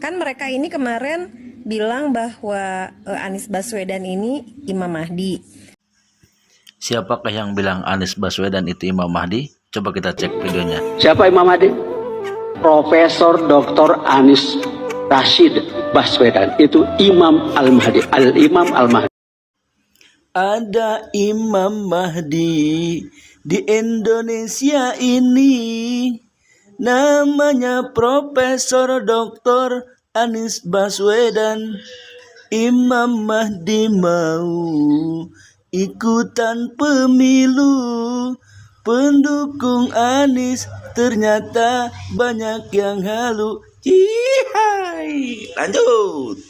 Kan mereka ini kemarin bilang bahwa Anies Baswedan ini Imam Mahdi. Siapakah yang bilang Anies Baswedan itu Imam Mahdi? Coba kita cek videonya. Siapa Imam Mahdi? Profesor Dr. Anies Rashid Baswedan. Itu Imam Al-Mahdi. Al-Imam Al-Mahdi. Ada Imam Mahdi di Indonesia ini. Namanya Profesor Dr. Anies Baswedan. Imam Mahdi mau ikutan pemilu. Pendukung Anies ternyata banyak yang halu. Cihai. Lanjut.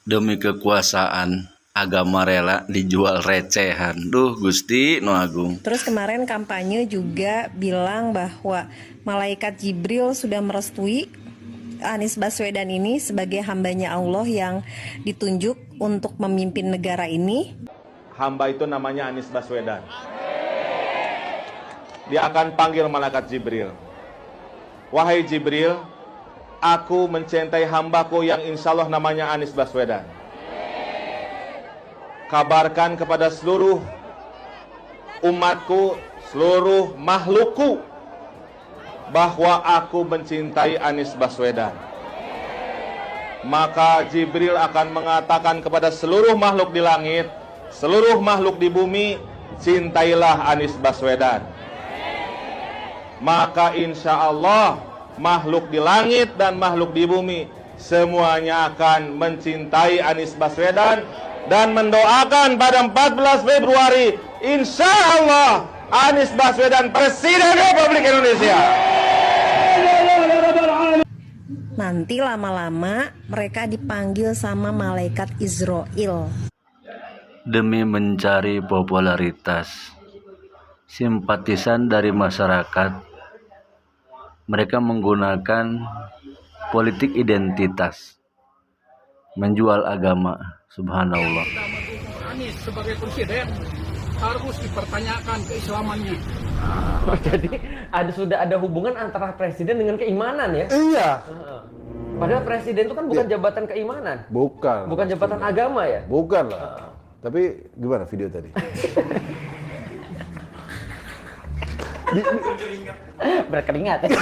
Demi kekuasaan, agama rela dijual recehan. Duh Gusti Nu Agung. Terus kemarin kampanye juga bilang bahwa malaikat Jibril sudah merestui Anies Baswedan ini sebagai hambanya Allah yang ditunjuk untuk memimpin negara ini. Hamba itu namanya Anies Baswedan. Dia akan panggil malaikat Jibril. Wahai Jibril, aku mencintai hambaku yang insya Allah namanya Anies Baswedan. Kabarkan kepada seluruh umatku, seluruh makhlukku, bahwa aku mencintai Anies Baswedan. Maka Jibril akan mengatakan kepada seluruh makhluk di langit, seluruh makhluk di bumi, cintailah Anies Baswedan. Maka insya Allah makhluk di langit dan makhluk di bumi semuanya akan mencintai Anies Baswedan dan mendoakan pada 14 Februari insya Allah Anies Baswedan Presiden Republik Indonesia. Nanti lama-lama mereka dipanggil sama malaikat Israel. Demi mencari popularitas, simpatisan dari masyarakat, mereka menggunakan politik identitas, menjual agama. Subhanallah. Anies sebagai presiden harus dipertanyakan keislamannya. Jadi sudah ada hubungan antara presiden dengan keimanan ya? Iya. Padahal presiden itu kan bukan jabatan keimanan. Bukan. Bukan jabatan agama ya? Bukan lah. Tapi gimana video tadi? Berkeringat.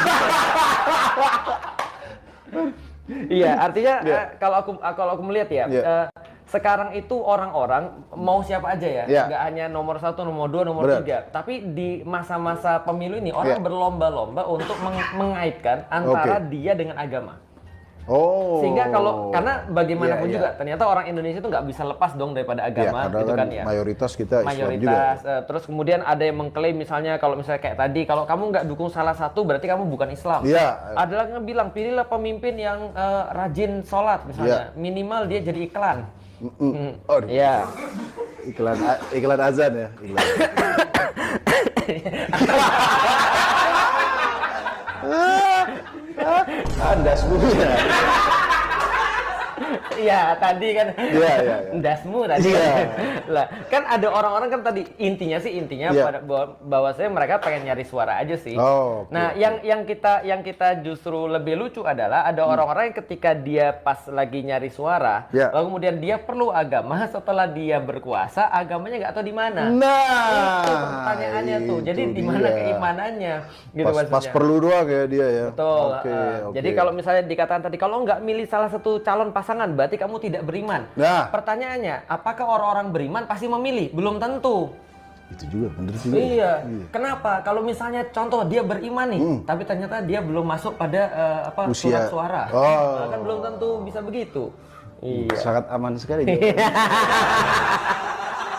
Iya, artinya kalau aku melihat ya, sekarang itu orang-orang mau siapa aja ya, nggak hanya nomor 1, nomor 2, nomor 3. Tapi di masa-masa pemilu ini orang berlomba-lomba untuk mengaitkan antara dia dengan agama. Sehingga karena bagaimanapun juga ternyata orang Indonesia itu nggak bisa lepas dong daripada agama, gitu kan ya. Mayoritas kita Islam mayoritas juga. Terus kemudian ada yang mengklaim misalnya kalau misalnya kayak tadi, kalau kamu nggak dukung salah satu berarti kamu bukan Islam. Ada lagi yang bilang pilihlah pemimpin yang rajin sholat misalnya, minimal dia jadi iklan. Iya. Iklan azan ya. Anda semuanya. Iya, tadi kan. Iya. Dasmu tadi. Lah, kan ada orang-orang kan tadi intinya pada bahwasanya mereka pengen nyari suara aja sih. Nah, yang kita justru lebih lucu adalah ada orang-orang yang ketika dia pas lagi nyari suara, lalu kemudian dia perlu agama, setelah dia berkuasa, agamanya nggak tahu di mana. Nah, itu pertanyaannya tuh. Jadi di mana keimanannya? Gitu pas perlu doang ya dia ya. Betul. Jadi kalau misalnya dikatakan tadi kalau nggak milih salah satu calon pasangan berarti kamu tidak beriman. Nah, pertanyaannya, apakah orang-orang beriman pasti memilih? Belum tentu. Itu juga bener juga. Iya. Kenapa? Kalau misalnya contoh dia beriman nih, tapi ternyata dia belum masuk pada surat suara. Kan belum tentu bisa begitu. Sangat aman sekali.